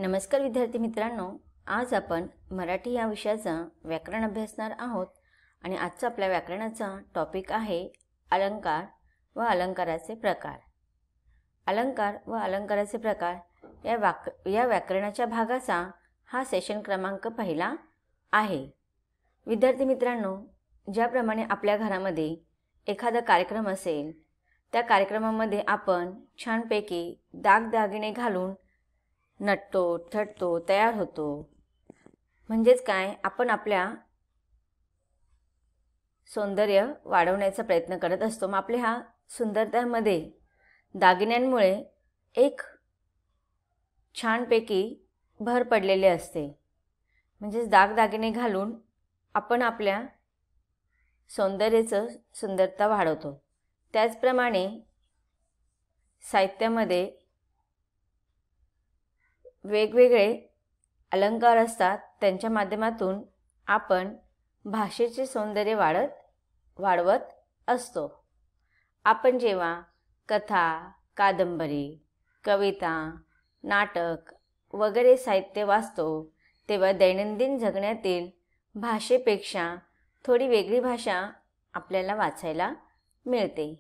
नमस्कार विद्यार्थी मित्रांनो, आज आपण मराठी या विषयाचा व्याकरण अभ्यासणार आहोत आणि आजचा आपल्या व्याकरणाचा टॉपिक आहे अलंकार व अलंकाराचे प्रकार. अलंकार व अलंकाराचे प्रकार या व्याकरणाच्या भागाचा हा सेशन क्रमांक पहिला आहे. विद्यार्थी मित्रांनो, ज्याप्रमाणे आपल्या घरामध्ये एखादा कार्यक्रम असेल, त्या कार्यक्रमामध्ये आपण छानपैकी दागदागिने घालून नटतो, थटतो, तयार होतो. म्हणजेच काय, आपण आपल्या सौंदर्य वाढवण्याचा प्रयत्न करत असतो. मग आपल्या ह्या सुंदरतेमध्ये दागिन्यांमुळे एक छानपैकी भर पडलेली असते. म्हणजेच दागदागिने घालून आपण आपल्या सौंदर्याचं सुंदरता वाढवतो. त्याचप्रमाणे साहित्यामध्ये वेगवेगळे अलंकार असतात. त्यांच्या माध्यमातून आपण भाषेचे सौंदर्य वाढवत असतो. आपण जेव्हा कथा, कादंबरी, कविता, नाटक वगैरे साहित्य वाचतो, तेव्हा दैनंदिन जगण्यातील भाषेपेक्षा थोडी वेगळी भाषा आपल्याला वाचायला मिळते.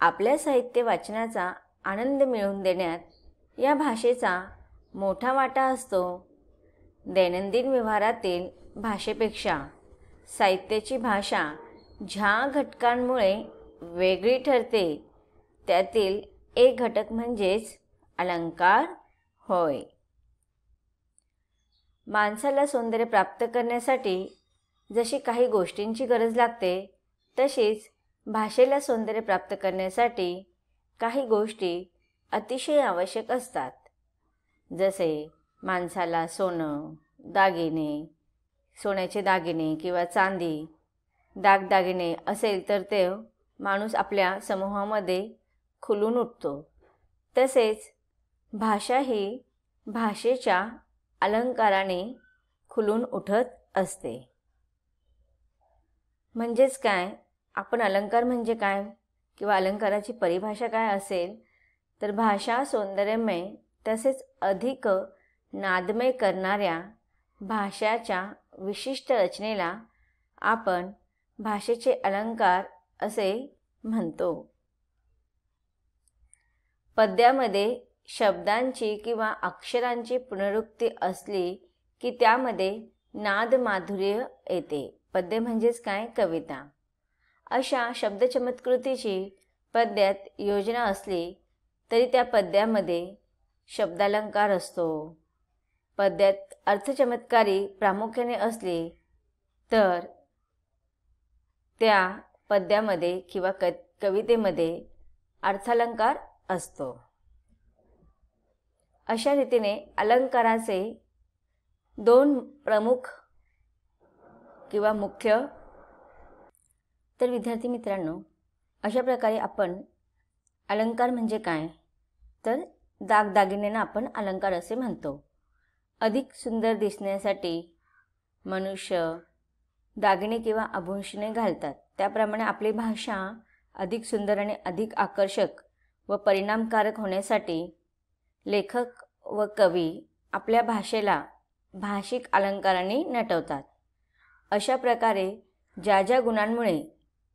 आपल्या साहित्य वाचनाचा आनंद मिळवून देण्यात या भाषेचा मोठा वाटा असतो. दैनंदिन व्यवहारातील भाषेपेक्षा साहित्याची भाषा ज्या घटकांमुळे वेगळी ठरते, त्यातील एक घटक म्हणजेच अलंकार होय. माणसाला सौंदर्य प्राप्त करण्यासाठी जशी काही गोष्टींची गरज लागते, तशीच भाषेला सौंदर्य प्राप्त करण्यासाठी काही गोष्टी अतिशय आवश्यक असतात. जसे माणसाला सोनं, दागिने, सोन्याचे दागिने किंवा चांदी, दागदागिने असेल तर ते माणूस आपल्या समूहामध्ये खुलून उठतो. तसेच भाषा ही भाषेच्या अलंकाराने खुलून उठत असते. म्हणजेच काय, आपण अलंकार म्हणजे काय किंवा अलंकाराची परिभाषा काय असेल तर भाषा सौंदर्यमय तसेच अधिक नादमय करणाऱ्या भाषाच्या विशिष्ट रचनेला आपण भाषेचे अलंकार असे म्हणतो. पद्यामध्ये शब्दांची किंवा अक्षरांची पुनरुक्ती असली की त्यामध्ये नाद माधुर्य येते. पद्य म्हणजेच काय, कविता. अशा शब्दचमत्कृतीची पद्यात योजना असली तरी त्या पद्यामध्ये शब्दालंकार असतो. पद्यात अर्थचमत्कारी प्रामुख्याने असली तर त्या पद्यामध्ये किंवा कवितेमध्ये अर्थालंकार असतो. अशा रीतीने अलंकाराचे दोन प्रमुख किंवा मुख्य. तर विद्यार्थी मित्रांनो, अशा प्रकारे आपण अलंकार म्हणजे काय तर दागदागिन्यांना आपण अलंकार असे म्हणतो. अधिक सुंदर दिसण्यासाठी मनुष्य दागिने किंवा आभूषणे घालतात. त्याप्रमाणे आपली भाषा अधिक सुंदर आणि अधिक आकर्षक व परिणामकारक होण्यासाठी लेखक व कवी आपल्या भाषेला भाषिक अलंकारांनी नटवतात. अशा प्रकारे ज्या ज्या गुणांमुळे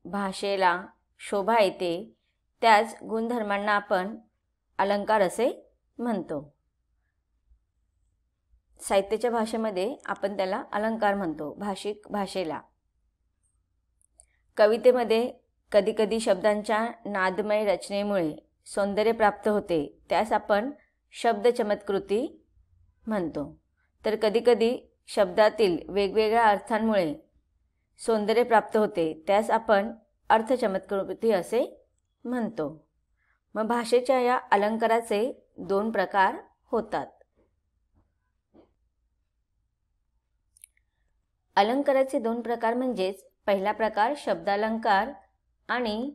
भाषेला शोभा येते, त्याच गुणधर्मांना आपण अलंकार असे म्हणतो. साहित्याच्या भाषेमध्ये आपण त्याला अलंकार म्हणतो, भाषिक भाषेला. कवितेमध्ये कधीकधी शब्दांच्या नादमय रचनेमुळे सौंदर्य प्राप्त होते, त्यास आपण शब्दचमत्कृती म्हणतो. तर कधीकधी शब्दातील वेगवेगळ्या अर्थांमुळे सौंदर्य प्राप्त होते, त्यास आपण अर्थचमत्कृती असे म्हणतो. मग भाषेच्या या अलंकाराचे दोन प्रकार होतात. अलंकाराचे दोन प्रकार म्हणजेच पहिला प्रकार शब्दालंकार आणि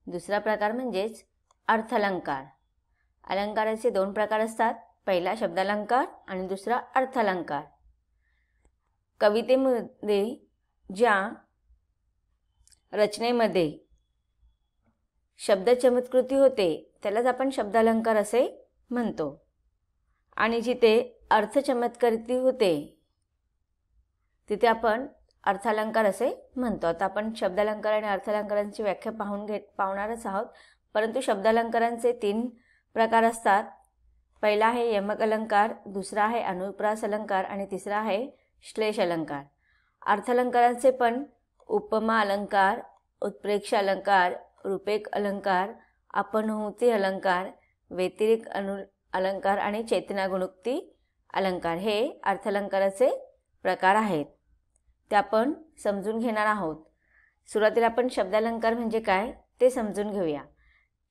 दुसरा प्रकार म्हणजेच अर्थालंकार. अलंकाराचे दोन प्रकार असतात, पहिला शब्दालंकार आणि दुसरा अर्थालंकार. कवितेमध्ये ज्या रचनेमध्ये शब्दचमत्कृती होते त्यालाच आपण शब्दालंकार असे म्हणतो. आणि जिथे अर्थचमत्कारिती होते तिथे आपण अर्थालंकार असे म्हणतो. आता आपण शब्दालंकार आणि अर्थालंकारांची व्याख्या पाहणारच आहोत. परंतु शब्दालंकारांचे 3 प्रकार असतात. पहिला आहे यमक अलंकार, दुसरा आहे अनुप्रास अलंकार आणि तिसरा आहे श्लेष अलंकार. अर्थालंकारांचे पण उपमा अलंकार, उत्प्रेक्ष अलंकार, रूपेक अलंकार, अपनहुती अलंकार, व्यतिरिक अलंकार आणि चेतनागुणोक्ती अलंकार हे अर्थालंकाराचे प्रकार आहेत. ते आपण समजून घेणार आहोत. सुरुवातीला आपण शब्दालंकार म्हणजे काय ते समजून घेऊया.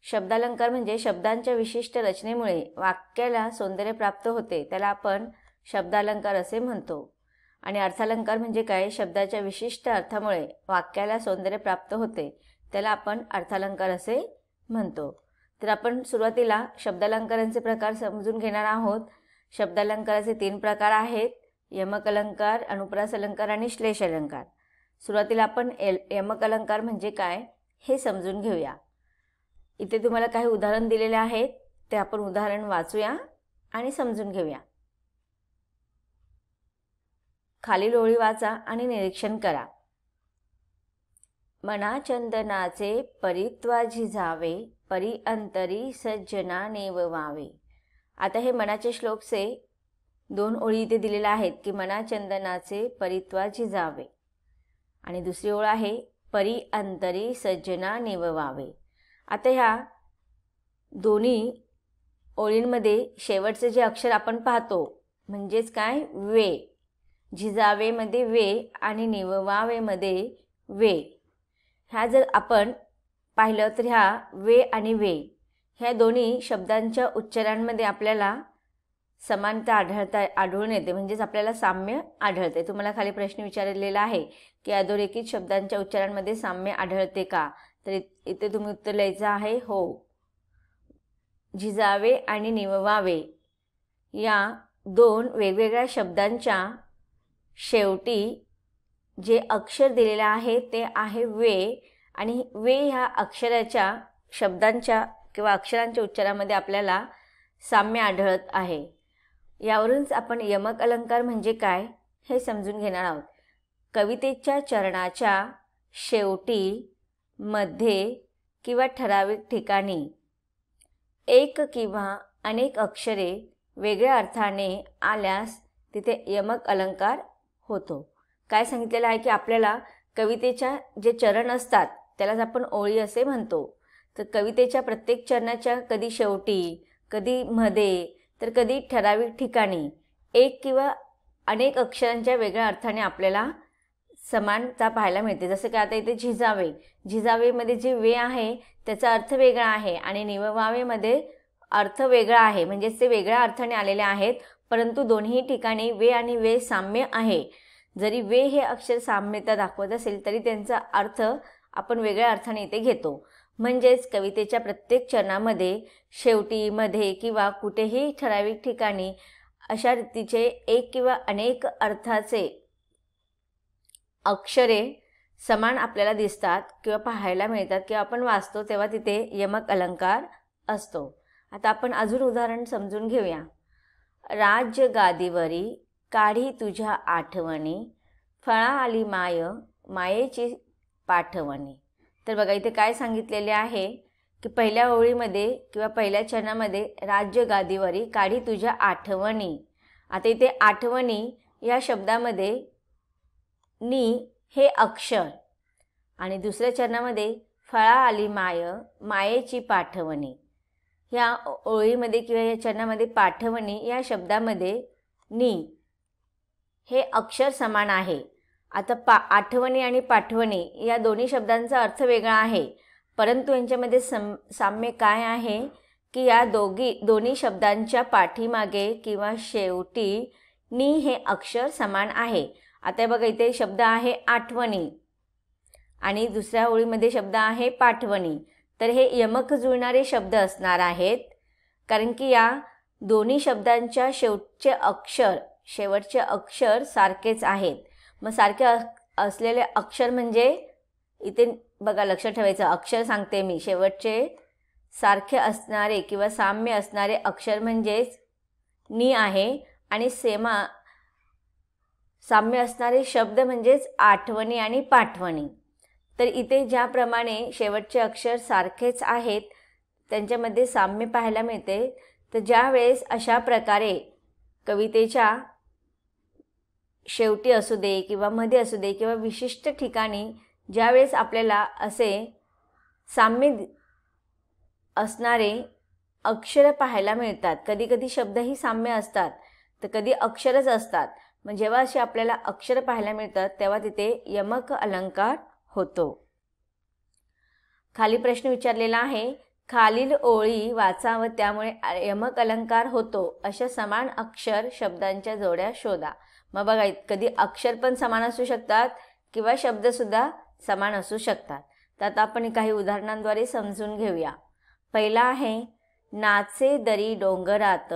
शब्दालंकार म्हणजे शब्दांच्या विशिष्ट रचनेमुळे वाक्याला सौंदर्य प्राप्त होते, त्याला आपण शब्दालंकार असे म्हणतो. आणि अर्थालंकार म्हणजे काय, शब्दाच्या विशिष्ट अर्थामुळे वाक्याला सौंदर्य प्राप्त होते, त्याला आपण अर्थालंकार असे म्हणतो. तर आपण सुरुवातीला शब्दालंकारांचे प्रकार समजून घेणार आहोत. शब्दालंकाराचे 3 प्रकार आहेत, यमक अलंकार, अनुप्रास अलंकार आणि श्लेष अलंकार. सुरुवातीला आपण यमक अलंकार म्हणजे काय हे समजून घेऊया. इथे तुम्हाला काही उदाहरण दिलेले आहेत, ते आपण उदाहरण वाचूया आणि समजून घेऊया. खालील ओळी वाचा आणि निरीक्षण करा. मना चंदनाचे परित्वा झिजावे, परी अंतरी सज्जना नेववावे. आता हे मनाचे श्लोकचे 2 ओळी इथे दिलेल्या आहेत की मना चंदनाचे परित्वा झिजावे आणि दुसरी ओळ आहे परी अंतरी सज्जना नेववावे. आता ह्या दोन्ही ओळींमध्ये शेवटचे जे अक्षर आपण पाहतो म्हणजेच काय, वे. झिजावेमध्ये वे आणि नेववावेमध्ये वे. ह्या जर आपण पाहिलं तर ह्या वे आणि वे ह्या दोन्ही शब्दांच्या उच्चारांमध्ये आपल्याला समानता आढळून येते, म्हणजेच आपल्याला साम्य आढळते. तुम्हाला खाली प्रश्न विचारलेला आहे की अधोरेखित शब्दांच्या उच्चारांमध्ये साम्य आढळते का, तर इथे तुम्ही उत्तर लिहायचं आहे हो. झिजावे आणि निववावे या 2 वेगवेगळ्या शब्दांच्या शेवटी जे अक्षर दिलेले आहे ते आहे वे, आणि वे ह्या अक्षराच्या शब्दांच्या किंवा अक्षरांच्या उच्चारामध्ये आपल्याला साम्य आढळत आहे. यावरूनच आपण यमक अलंकार म्हणजे काय हे समजून घेणार आहोत. कवितेच्या चरणाच्या शेवटी, मध्ये किंवा ठराविक ठिकाणी एक किंवा अनेक अक्षरे वेगळ्या अर्थाने आल्यास तिथे यमक अलंकार होतो. काय सांगितलेलं आहे की आपल्याला कवितेच्या जे चरण असतात त्यालाच आपण ओळी असे म्हणतो. तर कवितेच्या प्रत्येक चरणाच्या कधी शेवटी, कधी मध्ये, तर कधी ठराविक ठिकाणी एक किंवा अनेक अक्षरांच्या वेगळ्या अर्थाने आपल्याला समानता पाहायला मिळते. जसं की आता इथे झिजावे, झिजावेमध्ये जे वे आहे त्याचा अर्थ वेगळा आहे आणि निववावेमध्ये अर्थ वेगळा आहे, म्हणजेच ते वेगळ्या अर्थाने आलेले आहेत. परंतु दोन्ही ठिकाणी वे आणि वे साम्य आहे. जरी वे हे अक्षर साम्यता दाखवत असेल तरी त्यांचा अर्थ आपण वेगळ्या अर्थाने इथे घेतो. म्हणजेच कवितेच्या प्रत्येक चरणामध्ये शेवटी, मध्ये किंवा कुठेही ठराविक ठिकाणी अशा रीतीचे एक किंवा अनेक अर्थाचे अक्षरे समान आपल्याला दिसतात किंवा पाहायला मिळतात किंवा आपण वाचतो तेव्हा तिथे यमक अलंकार असतो. आता आपण अजून उदाहरण समजून घेऊया. राज्य गादीवरी काढी तुझ्या आठवणी, फळा आली माय मायेची पाठवणी. तर बघा इथे काय सांगितलेले आहे की पहिल्या ओळीमध्ये किंवा पहिल्या चरणामध्ये राज्य गादीवरी काढी तुझ्या आठवणी. आता इथे आठवणी या शब्दामध्ये नी हे अक्षर आणि दुसऱ्या चरणामध्ये फळा आली माय मायेची पाठवणी. ह्या ओळीमध्ये किंवा या चरणामध्ये पाठवणी या शब्दामध्ये नी हे अक्षर समान आहे. आता आठवणी आणि पाठवणी या दोन्ही शब्दांचा अर्थ वेगळा आहे, परंतु यांच्यामध्ये साम्य काय आहे की या दोन्ही शब्दांच्या पाठीमागे किंवा शेवटी नी हे अक्षर समान आहे. आता बघा इथे शब्द आहे आठवणी आणि दुसऱ्या ओळीमध्ये शब्द आहे पाठवणी. तर हे यमक जुळणारे शब्द असणार आहेत, कारण की या दोन्ही शब्दांच्या शेवटचे अक्षर सारखेच आहेत. मग सारखे असलेले अक्षर म्हणजे इथे बघा लक्षात ठेवायचं, अक्षर सांगते मी, शेवटचे सारखे असणारे किंवा साम्य असणारे अक्षर म्हणजेच नी आहे आणि साम्य असणारे शब्द म्हणजेच आठवणी आणि पाठवणी. तर इथे ज्याप्रमाणे शेवटचे अक्षर सारखेच आहेत त्यांच्यामध्ये साम्य पाहायला मिळते. तर ज्या वेळेस अशा प्रकारे कवितेच्या शेवटी असू दे किंवा मध्ये असू दे किंवा विशिष्ट ठिकाणी ज्यावेळेस आपल्याला असे साम्य असणारे अक्षर पाहायला मिळतात, कधी कधी शब्दही साम्य असतात तर कधी अक्षरच असतात, मग जेव्हा असे आपल्याला अक्षर पाहायला मिळतात तेव्हा तिथे यमक अलंकार होतो. खाली प्रश्न विचारलेला आहे, खालील ओळी वाचा व त्यामुळे यमक अलंकार होतो अशा समान अक्षर शब्दांच्या जोड्या शोधा. मग बघा, कधी अक्षर पण समान असू शकतात किंवा शब्दसुद्धा समान असू शकतात. तर आता आपण काही उदाहरणांद्वारे समजून घेऊया. पहिला आहे, नाचे दरी डोंगरात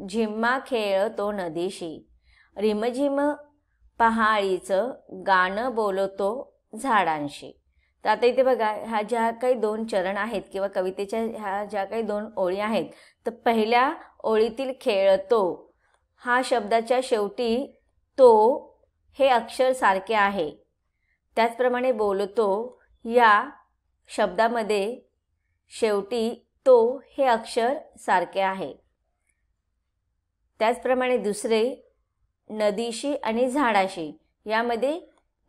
झिम्मा खेळ तो नदीशी, रिमझिम पहाडीचं गाणं बोलतो झाडांशी. तर आता इथे बघा, ह्या ज्या काही दोन चरण आहेत किंवा कवितेच्या ह्या ज्या काही दोन ओळी आहेत, तर पहिल्या ओळीतील खेळतो हा शब्दाच्या शेवटी तो हे अक्षर सारखे आहे. त्याचप्रमाणे बोलतो या शब्दामध्ये शेवटी तो हे अक्षर सारखे आहे. त्याचप्रमाणे दुसरे, नदीशी आणि झाडाशी, यामध्ये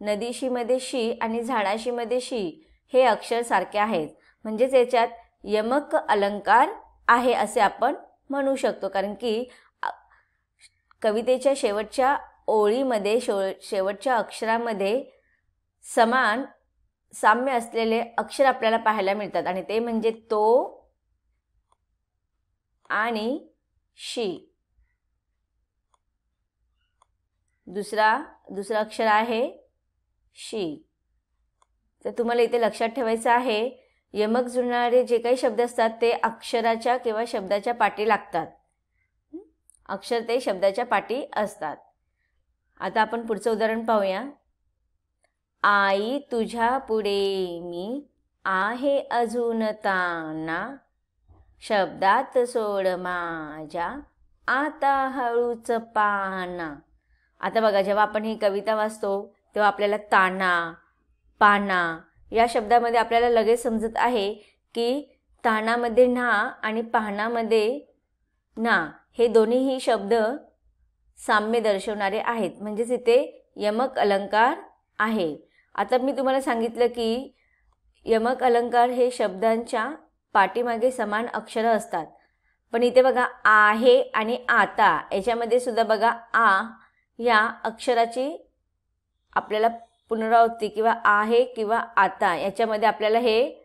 नदीशीमध्ये शी आणि झाडाशीमध्ये शी हे अक्षर सारखे आहेत. म्हणजेच याच्यात यमक अलंकार आहे असे आपण म्हणू शकतो, कारण की कवितेच्या शेवटच्या ओळीमध्ये शेवटच्या अक्षरामध्ये साम्य असलेले अक्षर आपल्याला पाहायला मिळतात आणि ते म्हणजे तो आणि शी. दुसरा अक्षर आहे शी. तर तुम्हाला इथे लक्षात ठेवायचं आहे, यमक जुळणारे जे काही शब्द असतात ते अक्षराच्या किंवा शब्दाच्या पाठी लागतात. अक्षर ते शब्दाच्या पाठी असतात. आता आपण पुढचं उदाहरण पाहूया. आई तुझ्या पुढे मी आहे अजून ताना, शब्दात सोड माझ्या आता हळूच पाना. आता बघा, जेव्हा आपण ही कविता वाचतो तेव्हा आपल्याला ताना, पाना या शब्दामध्ये आपल्याला लगेच समजत आहे की तानामध्ये ना आणि पाहनामध्ये ना हे दोन्हीही शब्द साम्य दर्शवणारे आहेत, म्हणजेच इथे यमक अलंकार आहे. आता मी तुम्हाला सांगितलं की यमक अलंकार हे शब्दांच्या पाठीमागे समान अक्षरं असतात, पण इथे बघा आहे आणि आता याच्यामध्ये सुद्धा बघा आ या अक्षराची आपल्याला पुनरावृत्ती किंवा आहे किंवा आता याच्यामध्ये आपल्याला हे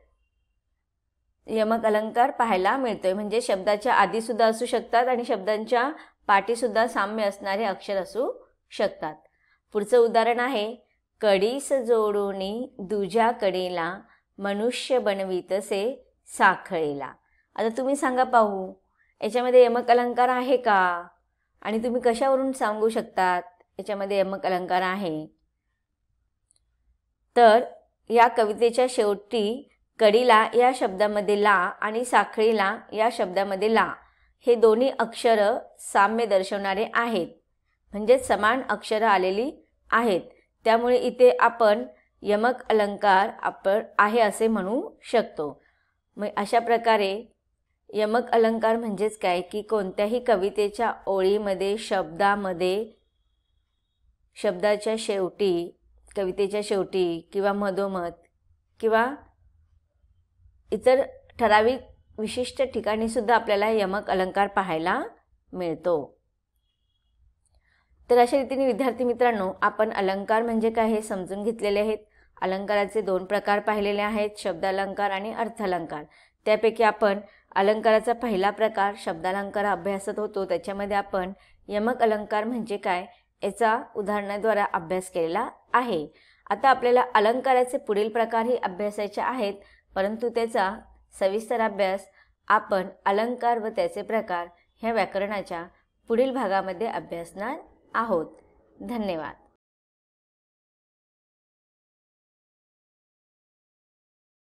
यमक अलंकार पाहायला मिळतोय. म्हणजे शब्दाच्या आधी सुद्धा असू शकतात आणि शब्दांच्या पाठी सुद्धा साम्य असणारे अक्षर असू शकतात. पुढचं उदाहरण आहे, कडीस जोडूनी दुजा कडीला मनुष्य बनवितसे साखळीला. आता तुम्ही सांगा पाहू, याच्यामध्ये यमक अलंकार आहे का आणि तुम्ही कशावरून सांगू शकतात याच्यामध्ये यमक अलंकार आहे? तर या कवितेच्या शेवटी कडीला या शब्दामध्ये ला आणि साखळीला या शब्दामध्ये ला हे दोन्ही अक्षर साम्य दर्शवणारे आहेत, म्हणजेच समान अक्षरं आलेली आहेत. त्यामुळे इथे आपण यमक अलंकार आहे असे म्हणू शकतो. मग अशा प्रकारे यमक अलंकार म्हणजेच काय की कोणत्याही कवितेच्या ओळीमध्ये शब्दाच्या शेवटी, कवितेच्या शेवटी किंवा मधोमध किंवा इतर ठराविक विशिष्ट ठिकाणी सुद्धा आपल्याला यमक अलंकार पाहायला मिळतो. तर अशा रीतीने विद्यार्थी मित्रांनो, आपण अलंकार म्हणजे काय हे समजून घेतलेले आहेत. अलंकाराचे दोन प्रकार पाहिलेले आहेत, शब्दालंकार आणि अर्थालंकार. त्यापैकी आपण अलंकाराचा पहिला प्रकार शब्दालंकार अभ्यासत होतो, त्याच्यामध्ये आपण यमक अलंकार म्हणजे काय याचा उदाहरणाद्वारे अभ्यास केलेला आहे. आता आपल्याला अलंकाराचे पुढील प्रकारही अभ्यासायचे आहेत, परंतु त्याचा सविस्तर अभ्यास आपण अलंकार व त्याचे प्रकार ह्या व्याकरणाच्या पुढील भागामध्ये अभ्यासणार आहोत. धन्यवाद.